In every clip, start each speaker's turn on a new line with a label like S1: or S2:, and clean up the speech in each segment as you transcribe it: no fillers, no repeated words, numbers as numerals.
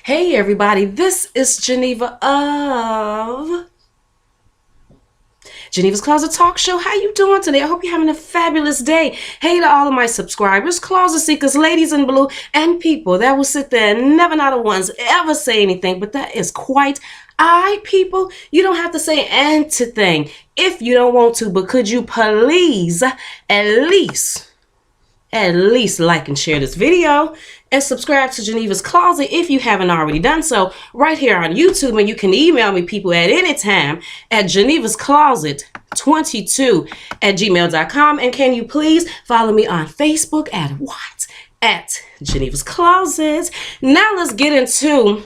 S1: Hey everybody, this is Geneva of Geneva's Closet Talk Show. How you doing today? I hope you're having a fabulous day. Hey to all of my subscribers, closet seekers, ladies in blue, and people that will sit there and never not a ones ever say anything, but that is quite people. You don't have to say anything if you don't want to, but could you please at least like and share this video and subscribe to Geneva's Closet if you haven't already done so right here on YouTube. And you can email me people at any time at genevascloset22@gmail.com. And can you please follow me on Facebook at what? At Geneva's Closet. Now let's get into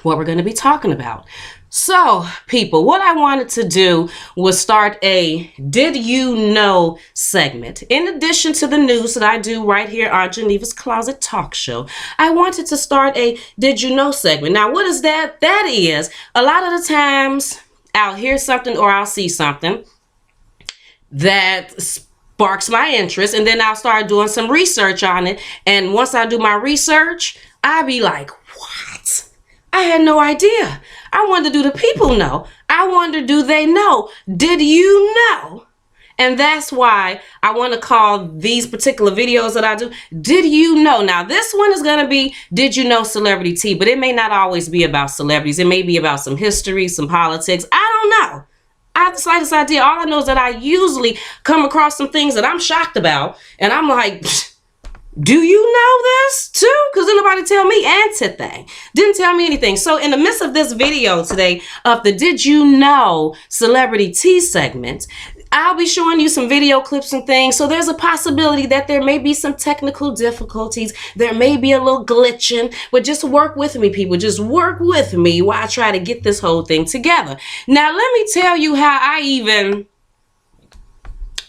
S1: what we're going to be talking about. So, people, what I wanted to do was start a Did You Know segment. In addition to the news that I do right here on Geneva's Closet Talk Show, I wanted to start a Did You Know segment. Now, what is that? That is, a lot of the times I'll hear something or I'll see something that sparks my interest, and then I'll start doing some research on it. And once I do my research, I'll be like, what? I had no idea. I wonder, do the people know? I wonder, do they know? Did you know? And that's why I want to call these particular videos that I do, Did You Know? Now, this one is going to be Did You Know Celebrity Tea, but it may not always be about celebrities. It may be about some history, some politics. I don't know. I have the slightest idea. All I know is that I usually come across some things that I'm shocked about, and I'm like, do you know this too? Because didn't nobody tell me anything. Didn't tell me anything. So in the midst of this video today of the Did You Know Celebrity Tea segment, I'll be showing you some video clips and things. So there's a possibility that there may be some technical difficulties. There may be a little glitching, but just work with me, people. Just work with me while I try to get this whole thing together. Now, let me tell you how I even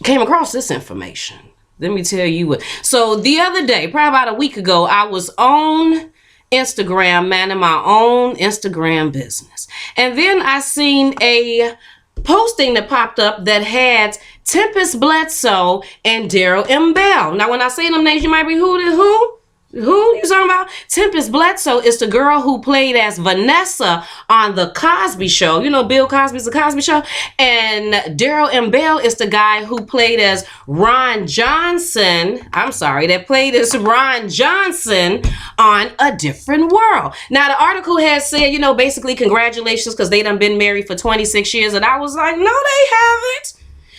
S1: came across this information. Let me tell you what. So the other day, probably about a week ago, I was on Instagram, manning my own Instagram business. And then I seen a posting that popped up that had Tempest Bledsoe and Darryl Bell. Now, when I say them names, you might be who? Who you talking about? Tempest Bledsoe is the girl who played as Vanessa on The Cosby Show. You know, Bill Cosby's The Cosby Show. And Darryl Bell is the guy who played as Ron Johnson. That played as Ron Johnson on A Different World. Now, the article has said, you know, basically congratulations because they done been married for 26 years. And I was like, no, they haven't.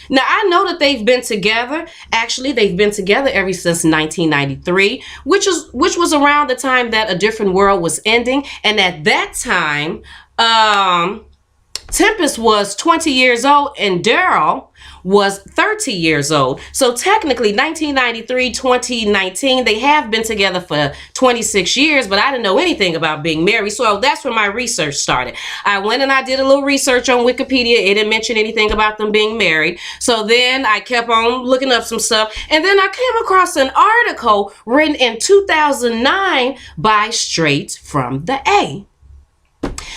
S1: Now, I know that they've been together. Actually, they've been together ever since 1993, which was around the time that A Different World was ending. And at that time, Tempest was 20 years old and Darryl was 30 years old. So technically 1993, 2019, they have been together for 26 years, but I didn't know anything about being married. So that's where my research started. I went and I did a little research on Wikipedia. It didn't mention anything about them being married. So then I kept on looking up some stuff. And then I came across an article written in 2009 by Straight from the A.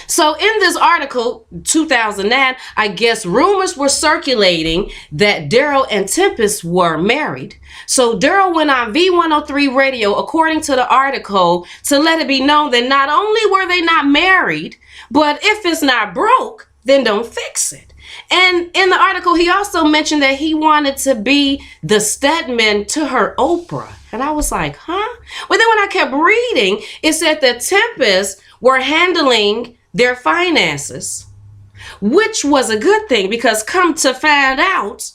S1: So in this article, 2009, I guess rumors were circulating that Darryl and Tempest were married. So Darryl went on V103 radio, according to the article, to let it be known that not only were they not married, but if it's not broke, then don't fix it. And in the article, he also mentioned that he wanted to be the Stedman to her Oprah. And I was like, huh? Well, then when I kept reading, it said that Tempest were handling their finances, which was a good thing because come to find out,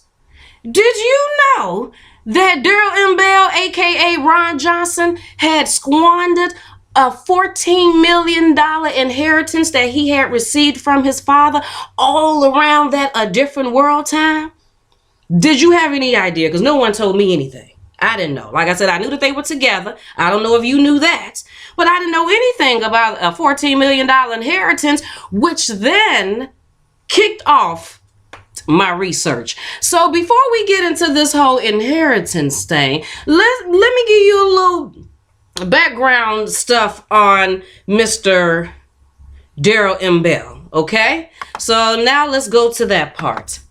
S1: did you know that Darryl Bell, aka Ron Johnson, had squandered a $14 million inheritance that he had received from his father all around that A Different World time? Did you have any idea? Because no one told me anything. I didn't know. Like I said, I knew that they were together. I don't know if you knew that, but I didn't know anything about a $14 million inheritance, which then kicked off my research. So before we get into this whole inheritance thing, let me give you a little background stuff on Mr. Darryl Bell, okay? So now let's go to that part.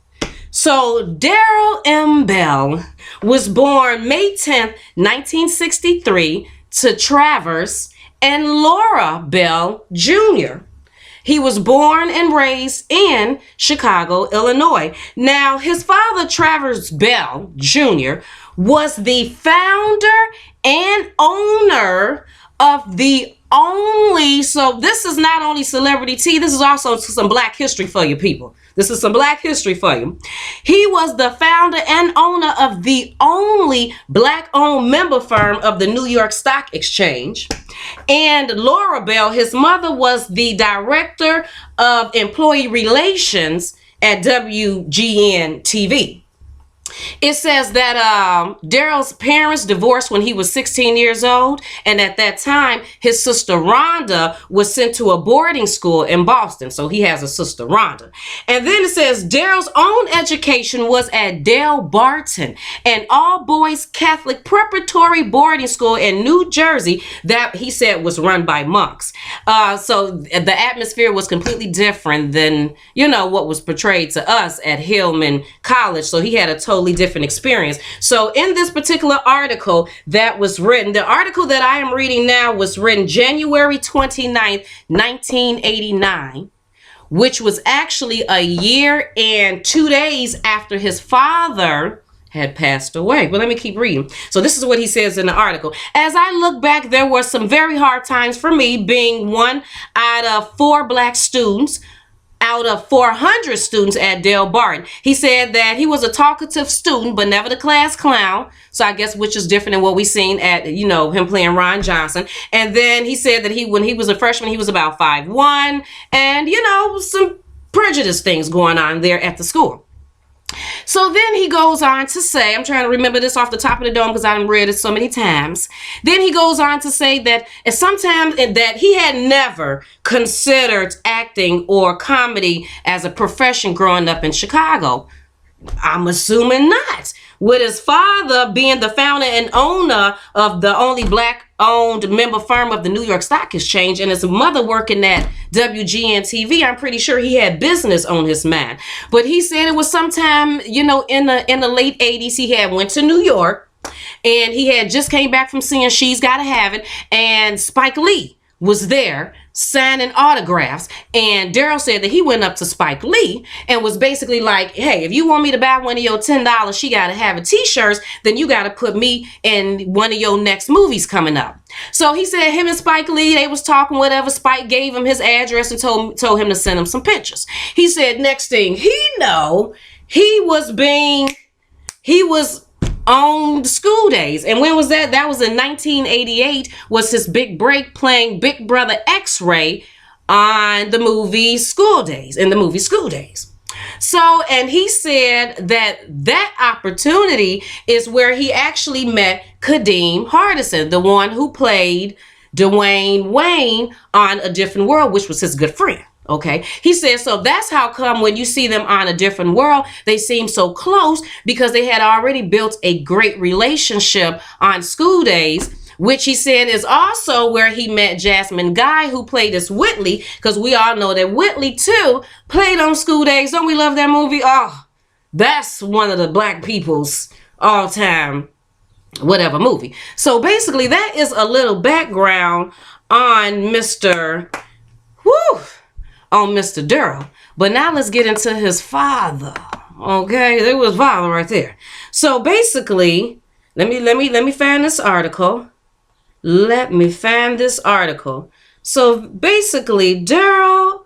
S1: So Darryl Bell was born May 10th, 1963 to Travers and Laura Bell Jr. He was born and raised in Chicago, Illinois. Now, his father, Travers Bell Jr., was the founder and owner of the only, so this is not only celebrity tea, this is also some black history for you people. This is some black history for you. He was the founder and owner of the only black-owned member firm of the New York Stock Exchange. And Laura Bell, his mother, was the director of employee relations at WGN TV. It says that Darryl's parents divorced when he was 16 years old, and at that time, his sister Rhonda was sent to a boarding school in Boston. So he has a sister Rhonda. And then it says Darryl's own education was at Dale Barton, an all-boys Catholic preparatory boarding school in New Jersey that he said was run by monks. So the atmosphere was completely different than, you know, what was portrayed to us at Hillman College. So he had a totally different experience. So in this particular article that was written, the article that I am reading now was written January 29th, 1989, which was actually a year and 2 days after his father had passed away. But let me keep reading. So this is what he says in the article. As I look back, there were some very hard times for me, being one out of 4 black students out of 400 students at Dale Barton. He said that he was a talkative student, but never the class clown. So I guess which is different than what we seen at, you know, him playing Ron Johnson. And then he said that when he was a freshman, he was about 5'1", and, you know, some prejudice things going on there at the school. So then he goes on to say, I'm trying to remember this off the top of the dome because I've read it so many times. Then he goes on to say that sometimes that he had never considered acting or comedy as a profession growing up in Chicago. I'm assuming not. With his father being the founder and owner of the only black-owned member firm of the New York Stock Exchange and his mother working at WGN TV, I'm pretty sure he had business on his mind. But he said it was sometime, you know, in the late 80s, he had went to New York and he had just came back from seeing She's Gotta Have It, and Spike Lee was there signing autographs, and Darryl said that he went up to Spike Lee and was basically like, hey, if you want me to buy one of your $10 She Gotta Have It t-shirts, then you gotta put me in one of your next movies coming up. So he said him and Spike Lee, they was talking whatever. Spike gave him his address and told him to send him some pictures. He said next thing he know, he was on School Days. And when was that? That was in 1988, was his big break playing Big Brother X-Ray on the movie School Days, in the movie School Days. So, and he said that opportunity is where he actually met Kadeem Hardison, the one who played Dwayne Wayne on A Different World, which was his good friend. Okay, he said, so that's how come when you see them on A Different World, they seem so close, because they had already built a great relationship on School Days, which he said is also where he met Jasmine Guy, who played as Whitley, because we all know that Whitley too played on School Days. Don't we love that movie? Oh, that's one of the black people's all-time whatever movie. So basically that is a little background on Mr. Darryl. But now let's get into his father. Okay, there was father right there. So basically, let me find this article. Let me find this article. So basically, Travers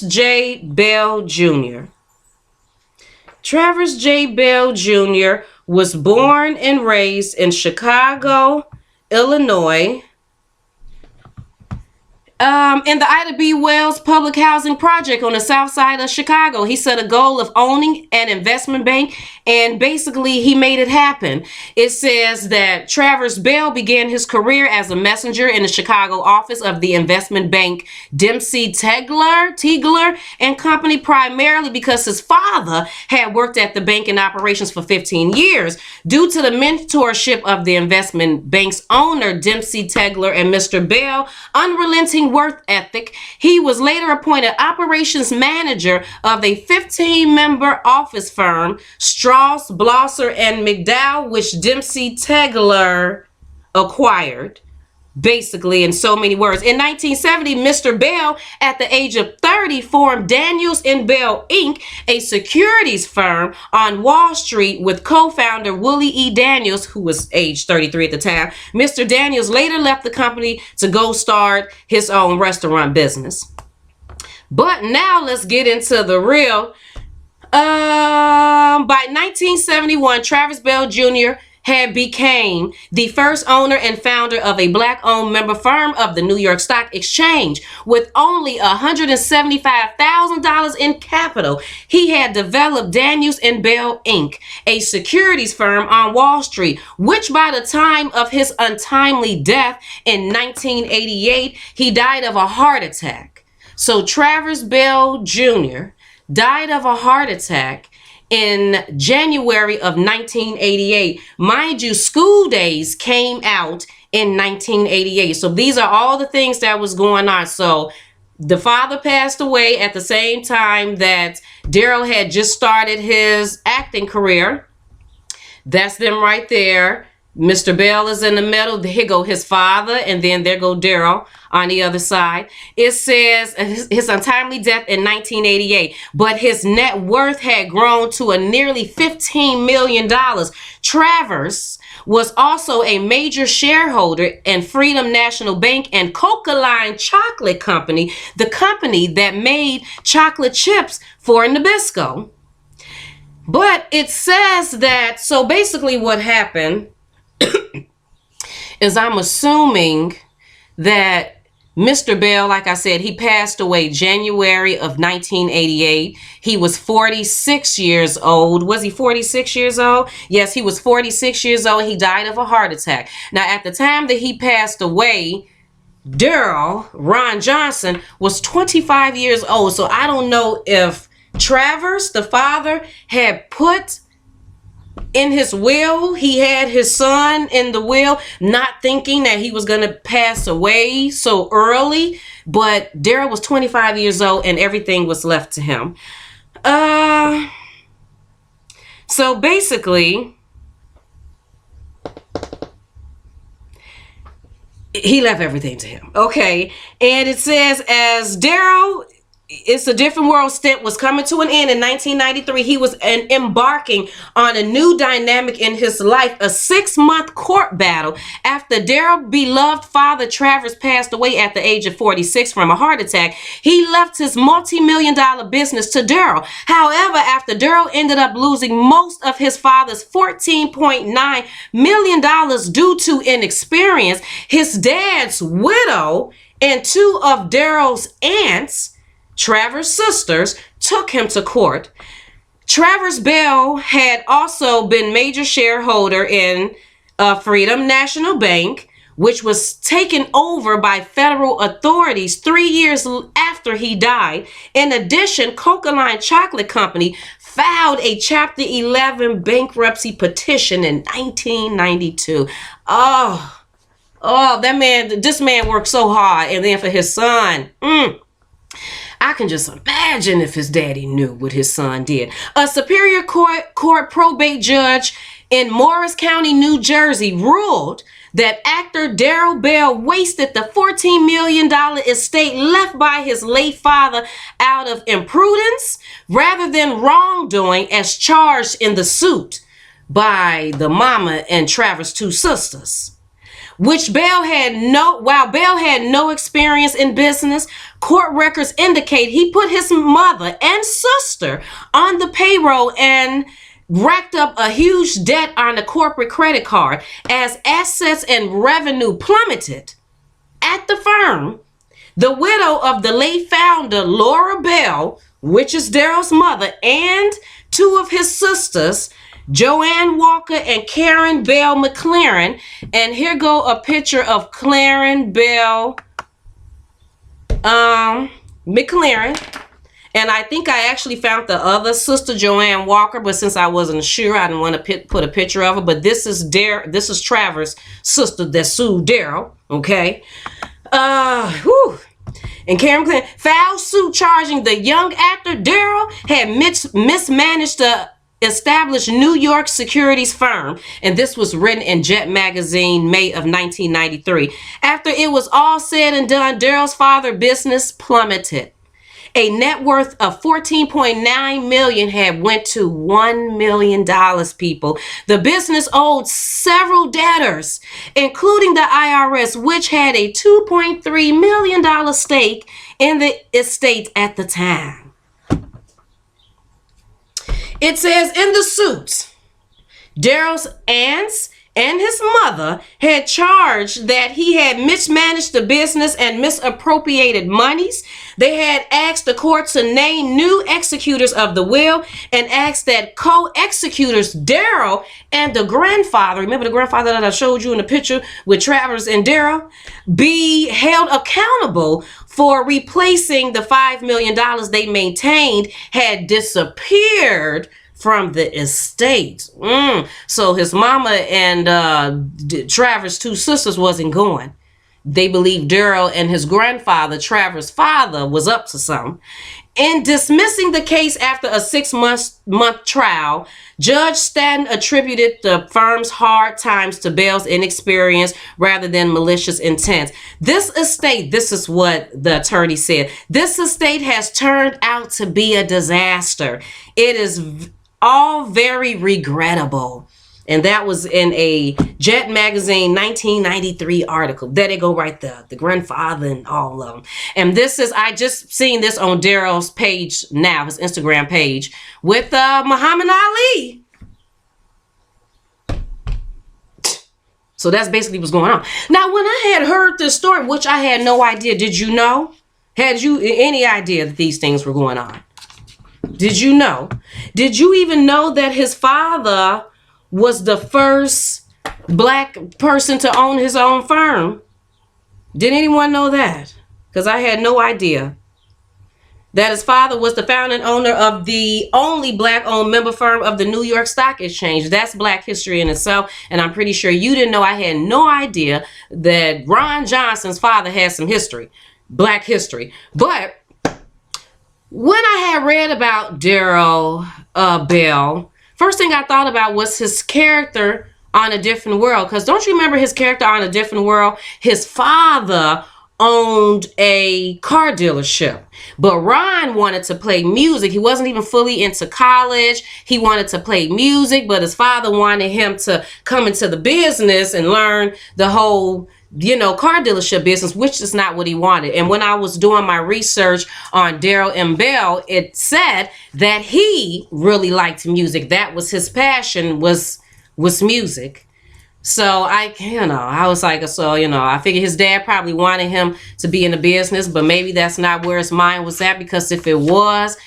S1: J. Bell Jr. Travers J. Bell Jr. was born and raised in Chicago, Illinois, in the Ida B. Wells public housing project on the south side of Chicago. He set a goal of owning an investment bank, and basically he made it happen. It says that Travers Bell began his career as a messenger in the Chicago office of the investment bank Dempsey Teigler and Company, primarily because his father had worked at the bank in operations for 15 years. Due to the mentorship of the investment bank's owner, Dempsey Teigler, and Mr. Bell, unrelenting sterling work ethic, he was later appointed operations manager of a 15-member office firm, Strauss, Blosser, and McDowell, which Dempsey Tegler acquired. Basically, in so many words. In 1970, Mr. Bell, at the age of 30, formed Daniels and Bell, Inc., a securities firm on Wall Street with co-founder Willie E. Daniels, who was age 33 at the time. Mr. Daniels later left the company to go start his own restaurant business. But now let's get into the real. By 1971, Travis Bell Jr. had became the first owner and founder of a black-owned member firm of the New York Stock Exchange. With only $175,000 in capital, he had developed Daniels and Bell, Inc., a securities firm on Wall Street, which by the time of his untimely death in 1988, he died of a heart attack. So Travis Bell Jr. died of a heart attack in January of 1988. Mind you, School Days came out in 1988. So these are all the things that was going on. So the father passed away at the same time that Darryl had just started his acting career. That's them right there. Mr. Bell is in the middle. Here go his father, and then there go Darryl on the other side. It says his untimely death in 1988, but his net worth had grown to a nearly $15 million. Travers was also a major shareholder in Freedom National Bank and Coca-Line Chocolate Company, the company that made chocolate chips for Nabisco. But it says that, so basically what happened is, I'm assuming that Mr. Bell, like I said, he passed away January of 1988. He was 46 years old. Was he 46 years old? Yes, he was 46 years old. He died of a heart attack. Now, at the time that he passed away, Darryl, Ron Johnson, was 25 years old. So I don't know if Travers, the father, had put in his will, he had his son in the will, not thinking that he was going to pass away so early. But Darryl was 25 years old and everything was left to him. So basically, he left everything to him. Okay. And it says, as Darryl, It's a Different World stint was coming to an end in 1993. He was embarking on a new dynamic in his life, a 6-month court battle after Darryl's beloved father Travers passed away at the age of 46 from a heart attack. He left his multi-million-dollar business to Darryl. However, after Darryl ended up losing most of his father's $14.9 million due to inexperience, his dad's widow and 2 of Darryl's aunts, Travers' sisters, took him to court. Travers Bell had also been major shareholder in Freedom National Bank, which was taken over by federal authorities 3 years after he died. In addition, Coca-Line Chocolate Company filed a Chapter 11 bankruptcy petition in 1992. Oh, this man worked so hard. And then for his son, I can just imagine if his daddy knew what his son did. A Superior Court probate judge in Morris County, New Jersey, ruled that actor Darryl Bell wasted the $14 million estate left by his late father out of imprudence rather than wrongdoing as charged in the suit by the mama and Travers' 2 sisters. While Bell had no experience in business, court records indicate he put his mother and sister on the payroll and racked up a huge debt on the corporate credit card. As assets and revenue plummeted at the firm, the widow of the late founder, Laura Bell, which is Darryl's mother, and 2 of his sisters, Joanne Walker and Karen Bell McLaren. And here go a picture of Karen Bell McLaren. And I think I actually found the other sister, Joanne Walker, but since I wasn't sure, I didn't want to put a picture of her. But this is Travers' sister that sued Darryl. Okay. And Karen Clinton filed suit charging the young actor Darryl had mismanaged the established New York securities firm, and this was written in Jet magazine, May of 1993. After it was all said and done, Darryl's father's business plummeted. A net worth of $14.9 million had went to $1 million, people. The business owed several debtors, including the IRS, which had a $2.3 million stake in the estate at the time. It says in the suit, Darryl's aunts and his mother had charged that he had mismanaged the business and misappropriated monies. They had asked the court to name new executors of the will and asked that co-executors Darryl and the grandfather, remember the grandfather that I showed you in the picture with Travers and Darryl, be held accountable for replacing the $5 million they maintained had disappeared from the estate. So his mama and Travers' two sisters wasn't going. They believed Darryl and his grandfather, Travers' father, was up to something. In dismissing the case after a 6-month trial, Judge Stanton attributed the firm's hard times to Bell's inexperience rather than malicious intent. This estate, this is what the attorney said, this estate has turned out to be a disaster. It is all very regrettable. And that was in a Jet magazine 1993 article. There they go right there. The grandfather and all of them. And this is, I just seen this on Darryl's page now, his Instagram page, with Muhammad Ali. So that's basically what's going on. Now, when I had heard this story, which I had no idea, did you know? Had you any idea that these things were going on? Did you know? Did you even know that his father was the first black person to own his own firm? Did anyone know that? Because I had no idea. That his father was the founding owner of the only black-owned member firm of the New York Stock Exchange. That's black history in itself. And I'm pretty sure you didn't know. I had no idea that Ron Johnson's father had some history, black history. But when I had read about Darryl Bell, first thing I thought about was his character on A Different World. Because don't you remember his character on A Different World? His father owned a car dealership. But Ron wanted to play music. He wasn't even fully into college. He wanted to play music, but his father wanted him to come into the business and learn the whole, car dealership business, which is not what he wanted. And when I was doing my research on Darryl M. Bell, it said that he really liked music. That was his passion, was music. So I was like, I figured his dad probably wanted him to be in the business, but maybe that's not where his mind was at, because if it was,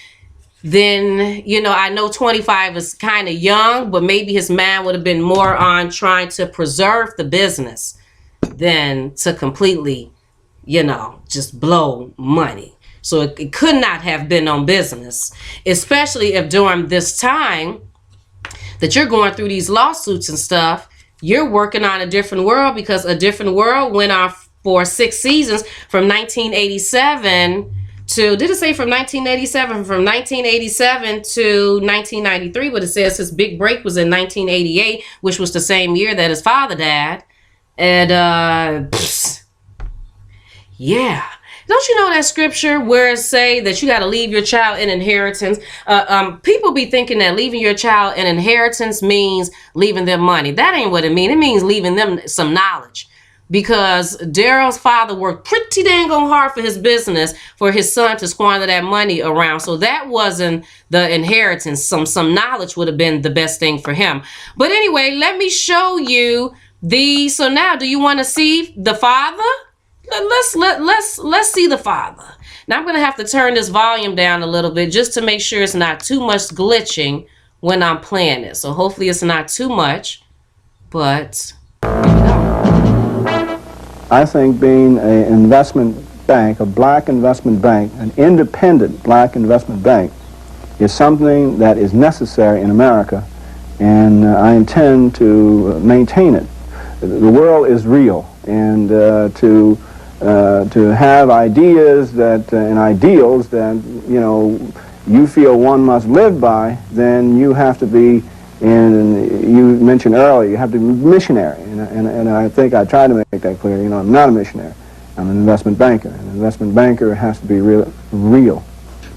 S1: then, I know 25 is kind of young, but maybe his mind would have been more on trying to preserve the business than to completely, just blow money. So it could not have been on business, especially if during this time that you're going through these lawsuits and stuff, you're working on A Different World, because A Different World went on for 6 seasons from 1987 to, did it say from 1987? From 1987 to 1993, but it says his big break was in 1988, which was the same year that his father died. And, yeah. Don't you know that scripture where it say that you got to leave your child an inheritance? People be thinking that leaving your child an inheritance means leaving them money. That ain't what it means. It means leaving them some knowledge. Because Darryl's father worked pretty dang hard for his business for his son to squander that money around. So that wasn't the inheritance. Some knowledge would have been the best thing for him. But anyway, let me show you so now, do you want to see the father? Let's see the father. Now I'm going to have to turn this volume down a little bit just to make sure it's not too much glitching when I'm playing it. So hopefully it's not too much, but here we go.
S2: I think being an investment bank, a black investment bank, an independent black investment bank, is something that is necessary in America, and I intend to maintain it. The world is real, and to to have ideas that and ideals that you feel one must live by, then you have to be, you mentioned earlier, you have to be missionary, and I think I tried to make that clear. I'm not a missionary. I'm an investment banker. An investment banker has to be real.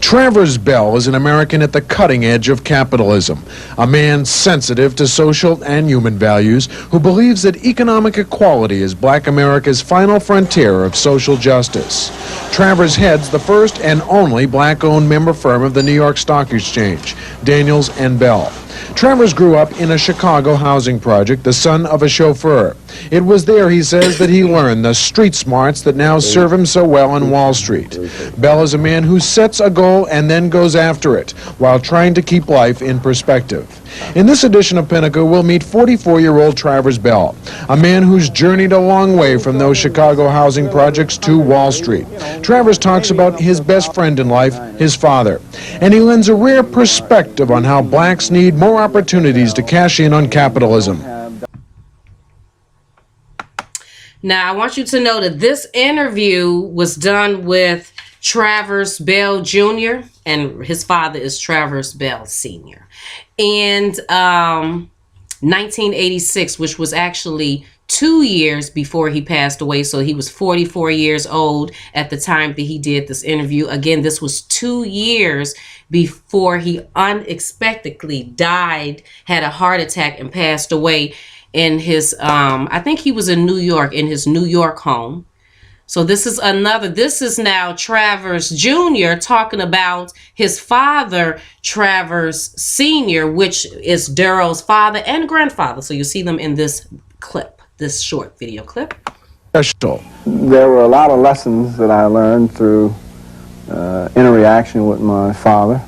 S3: Travers Bell is an American at the cutting edge of capitalism, a man sensitive to social and human values who believes that economic equality is Black America's final frontier of social justice. Travers heads the first and only Black-owned member firm of the New York Stock Exchange, Daniels & Bell. Travers grew up in a Chicago housing project, the son of a chauffeur. It was there, he says, that he learned the street smarts that now serve him so well on Wall Street. Bell is a man who sets a goal and then goes after it, while trying to keep life in perspective. In this edition of Pinnacle, we'll meet 44-year-old Travers Bell, a man who's journeyed a long way from those Chicago housing projects to Wall Street. Travers talks about his best friend in life, his father, and he lends a rare perspective on how blacks need more opportunities to cash in on capitalism.
S1: Now, I want you to know that this interview was done with Travers Bell Jr., and his father is Travers Bell Sr. And 1986, which was actually 2 years before he passed away. So he was 44 years old at the time that he did this interview. Again, this was 2 years before he unexpectedly died, had a heart attack, and passed away in his, I think he was in New York, in his New York home. So this is now Travers Jr. talking about his father, Travers Sr., which is Darryl's father and grandfather. So you see them in this clip, this short video clip.
S2: There were a lot of lessons that I learned through interaction with my father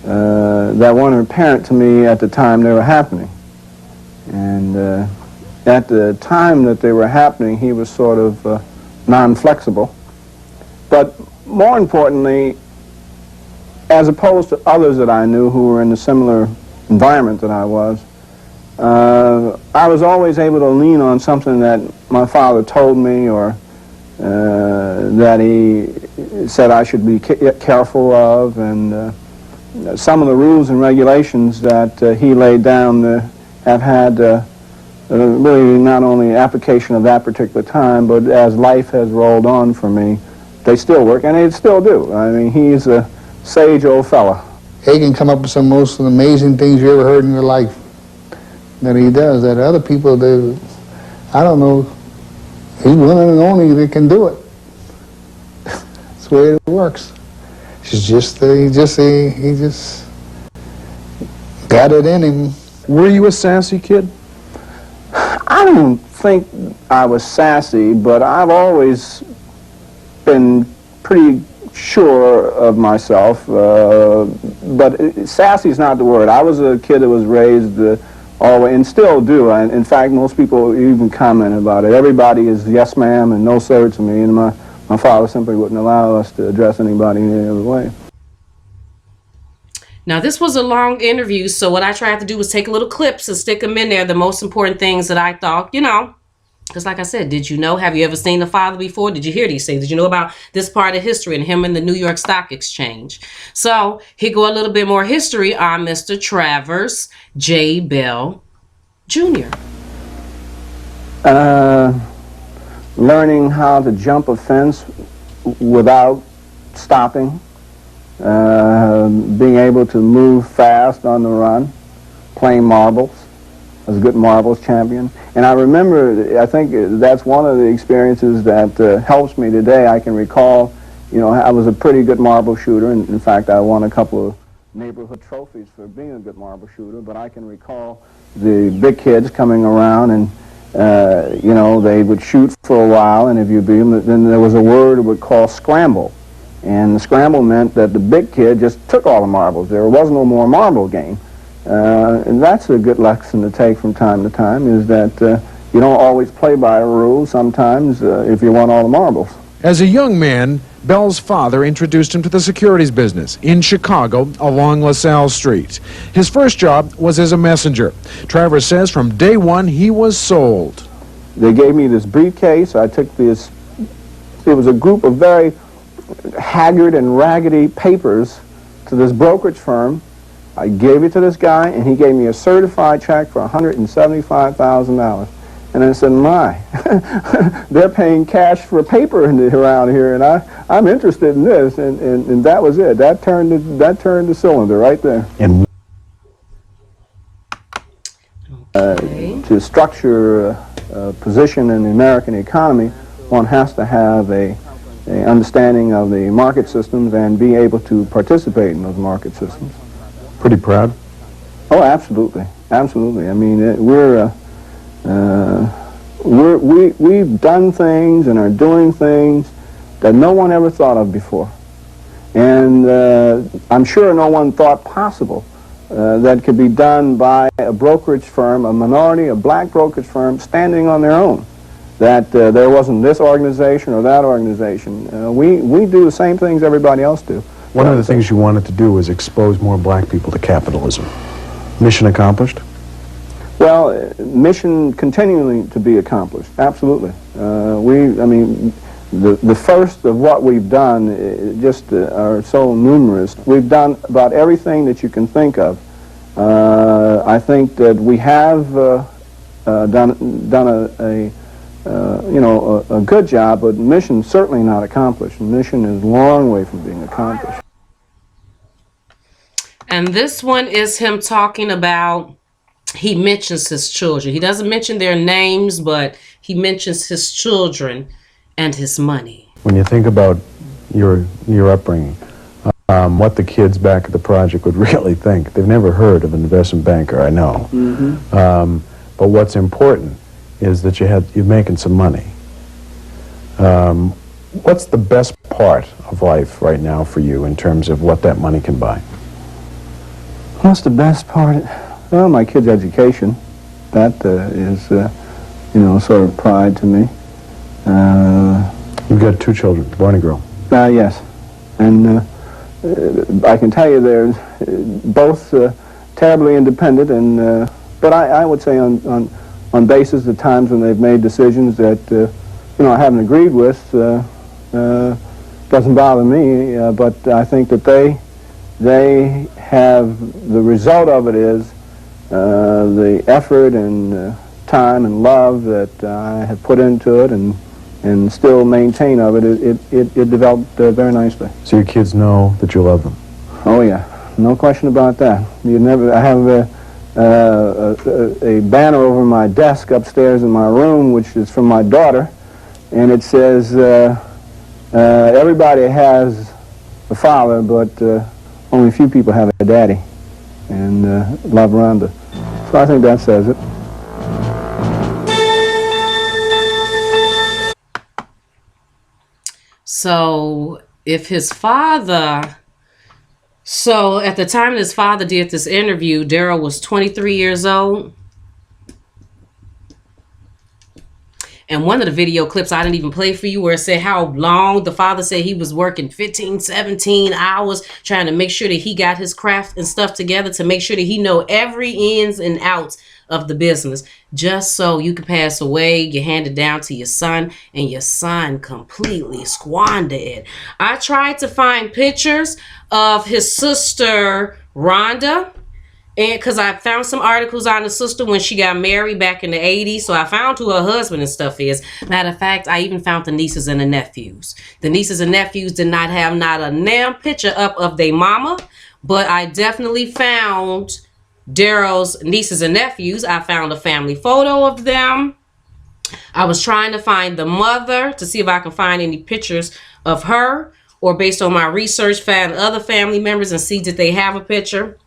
S2: that weren't apparent to me at the time they were happening. And at the time that they were happening, he was sort of non-flexible. But more importantly, as opposed to others that I knew who were in a similar environment that I was always able to lean on something that my father told me, or that he said I should be careful of, and some of the rules and regulations that he laid down have had really not only application of that particular time, but as life has rolled on for me, they still work, and they still do. I mean, he's a sage old fella.
S4: He can come up with some most amazing things you ever heard in your life that he does, that other people do. I don't know. He's one and only that can do it. That's the way it works. He just got it in him.
S3: Were you a sassy kid?
S2: I don't think I was sassy, but I've always been pretty sure of myself. But sassy is not the word. I was a kid that was raised always, and still do. In fact, most people even comment about it. Everybody is yes ma'am and no sir to me, and my father simply wouldn't allow us to address anybody in any other way.
S1: Now, this was a long interview, so what I tried to do was take little clips and stick them in there, the most important things that I thought, because like I said, did you know, have you ever seen the father before? Did you hear these things? Did you know about this part of history and him in the New York Stock Exchange? So here go a little bit more history on Mr. Travers J. Bell Jr.
S2: Learning how to jump a fence without stopping. Being able to move fast on the run, playing marbles. I was a good marbles champion. And I remember, I think that's one of the experiences that helps me today. I can recall, I was a pretty good marble shooter, and in fact I won a couple of neighborhood trophies for being a good marble shooter, but I can recall the big kids coming around and they would shoot for a while, and if you beat them, then there was a word we would call scramble. And the scramble meant that the big kid just took all the marbles. There was no more marble game. And that's a good lesson to take from time to time, is that you don't always play by a rule sometimes if you want all the marbles.
S3: As a young man, Bell's father introduced him to the securities business in Chicago along LaSalle Street. His first job was as a messenger. Travers says from day one he was sold.
S2: They gave me this briefcase. I took this was a group of very haggard and raggedy papers to this brokerage firm. I gave it to this guy, and he gave me a certified check for $175,000. And I said, my, they're paying cash for paper around here, and I'm interested in this. And that was it. That turned the cylinder right there.
S3: And
S2: to structure a position in the American economy, one has to have a understanding of the market systems and be able to participate in those market systems.
S3: pretty proud?
S2: Oh, absolutely, absolutely. I mean, we've done things and are doing things that no one ever thought of before, and I'm sure no one thought possible that could be done by a brokerage firm, a black brokerage firm, standing on their own. That there wasn't this organization or that organization. We do the same things everybody else do.
S3: One of the things you wanted to do was expose more black people to capitalism. Mission accomplished?
S2: Well, mission continuing to be accomplished, absolutely. I mean, the first of what we've done just are so numerous. We've done about everything that you can think of. I think that we have done a good job, but mission's certainly not accomplished. Mission is a long way from being accomplished.
S1: And this one is him talking about, he mentions his children. He doesn't mention their names, but he mentions his children and his money.
S3: When you think about your upbringing, what the kids back at the project would really think, they've never heard of an investment banker, I know. Mm-hmm. But what's important is that you're making some money. What's the best part of life right now for you in terms of what that money can buy?
S2: What's the best part? Well, my kids' education. That is, sort of pride to me.
S3: You've got 2 children, boy and a girl.
S2: Yes. And I can tell you they're both terribly independent, and but I would say on basis of times when they've made decisions that I haven't agreed with, doesn't bother me. But I think that they have, the result of it is the effort and time and love that I have put into it and still maintain of it. It developed very nicely.
S3: So your kids know that you love them?
S2: Oh yeah, no question about that. I have a banner over my desk upstairs in my room, which is from my daughter, and it says, everybody has a father, but only a few people have a daddy, and love Rhonda. So I think that says it.
S1: So if his father, so at the time his father did this interview, Darryl was 23 years old. And one of the video clips I didn't even play for you, where it said how long the father said he was working 15, 17 hours trying to make sure that he got his craft and stuff together to make sure that he know every ins and outs of the business, just so you could pass away, get handed down to your son, and your son completely squander it. I tried to find pictures of his sister Rhonda, and because I found some articles on the sister when she got married back in the 80s. So I found who her husband and stuff is. Matter of fact, I even found the nieces and the nephews. The nieces and nephews did not have not a damn picture up of their mama, but I definitely found Darryl's nieces and nephews. I found a family photo of them. I was trying to find the mother to see if I can find any pictures of her, or based on my research, find other family members and see did they have a picture.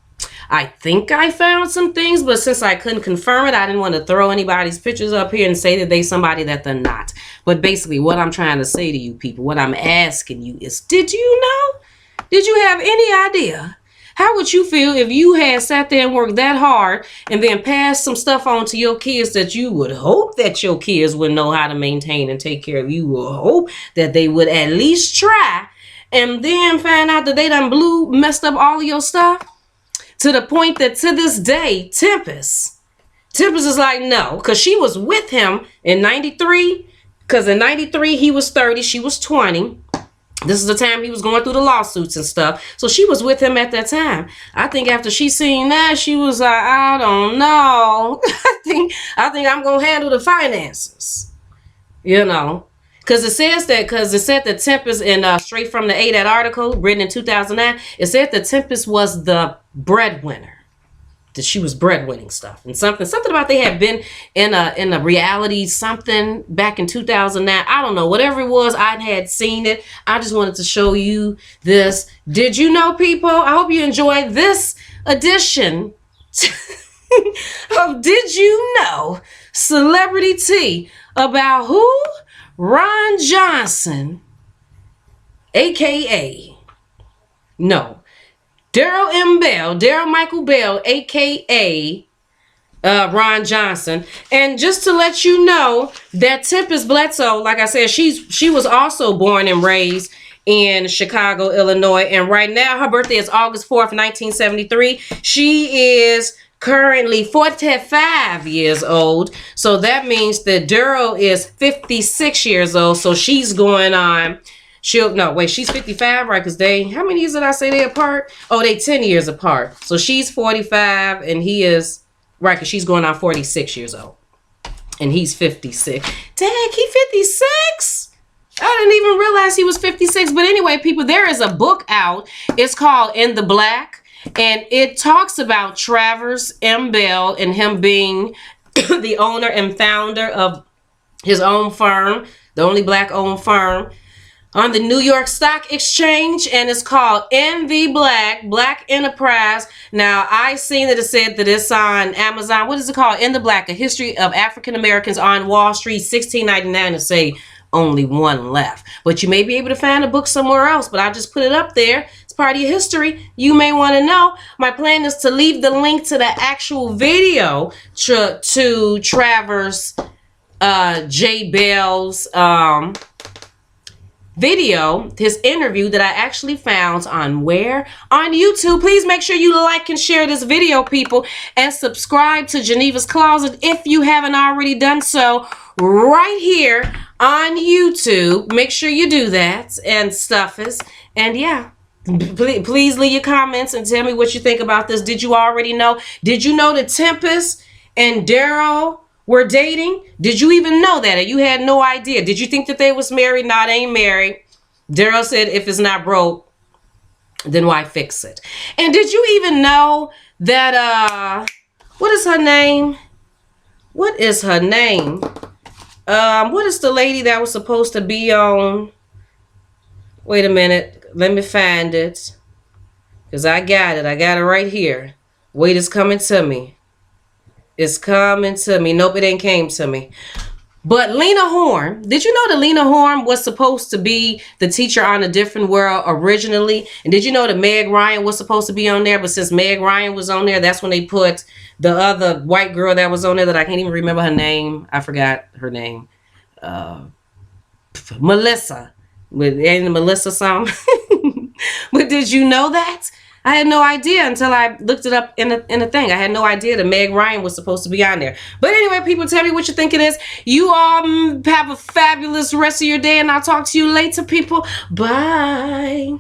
S1: I think I found some things, but since I couldn't confirm it, I didn't want to throw anybody's pictures up here and say that they somebody that they're not. But basically what I'm trying to say to you people, what I'm asking you is, did you know? Did you have any idea? How would you feel if you had sat there and worked that hard and then passed some stuff on to your kids that you would hope that your kids would know how to maintain and take care of? You would hope that they would at least try, and then find out that they done messed up all of your stuff? To the point that to this day, Tempest is like, no, because she was with him in 93 Because in 93, he was 30, she was 20. This is the time he was going through the lawsuits and stuff. So she was with him at that time. I think after she seen that, she was like, I don't know. I think I'm going to handle the finances. You know. Because it said that Tempest, in straight from the A, that article written in 2009, it said that Tempest was the breadwinner. That she was breadwinning stuff. And something about they had been in a reality something back in 2009. I don't know. Whatever it was, I had seen it. I just wanted to show you this. Did you know, people? I hope you enjoyed this edition of Did You Know? Celebrity Tea about who? Ron Johnson, a.k.a. Darryl Michael Bell, a.k.a. Ron Johnson. And just to let you know that Tempest Bledsoe, like I said, she was also born and raised in Chicago, Illinois. And right now, her birthday is August 4th, 1973. She is currently 45 years old. So that means that Darryl is 56 years old. So she's going on... she's 55, right? Because how many years did I say they apart? Oh, they 10 years apart. So she's 45 and he is, right, because she's going on 46 years old. And he's 56. Dang, he 56? I didn't even realize he was 56. But anyway, people, there is a book out. It's called In the Black. And it talks about Travers M. Bell and him being the owner and founder of his own firm, the only black-owned firm on the New York Stock Exchange, and it's called In the Black Enterprise. Now, I seen that it said that it's on Amazon. What is it called? In the Black, A History of African Americans on Wall Street, $16.99 to say only one left. But you may be able to find a book somewhere else, but I just put it up there. It's part of your history. You may want to know. My plan is to leave the link to the actual video to Travers J. Bell's video, his interview that I actually found on where? On YouTube. Please make sure you like and share this video, people, and subscribe to Geneva's Closet if you haven't already done so right here on YouTube. Make sure you do that and stuffers. And yeah, please leave your comments and tell me what you think about this. Did you already know? Did you know that Tempest and Darryl were dating? Did you even know that? Or you had no idea? Did you think that they was married? No, they ain't married. Darryl said, if it's not broke, then why fix it? And did you even know that, what is her name? What is her name? What is the lady that was supposed to be on? Wait a minute. Let me find it. Because I got it. I got it right here. Wait, it's coming to me. It's coming to me. Nope, it ain't came to me. But Lena Horne, did you know that Lena Horne was supposed to be the teacher on A Different World originally? And did you know that Meg Ryan was supposed to be on there? But since Meg Ryan was on there, that's when they put the other white girl that was on there that I can't even remember her name. I forgot her name. Melissa. Ain't it Melissa song? But did you know that? I had no idea until I looked it up in a thing. I had no idea that Meg Ryan was supposed to be on there. But anyway, people, tell me what you think it is. You all have a fabulous rest of your day, and I'll talk to you later, people. Bye.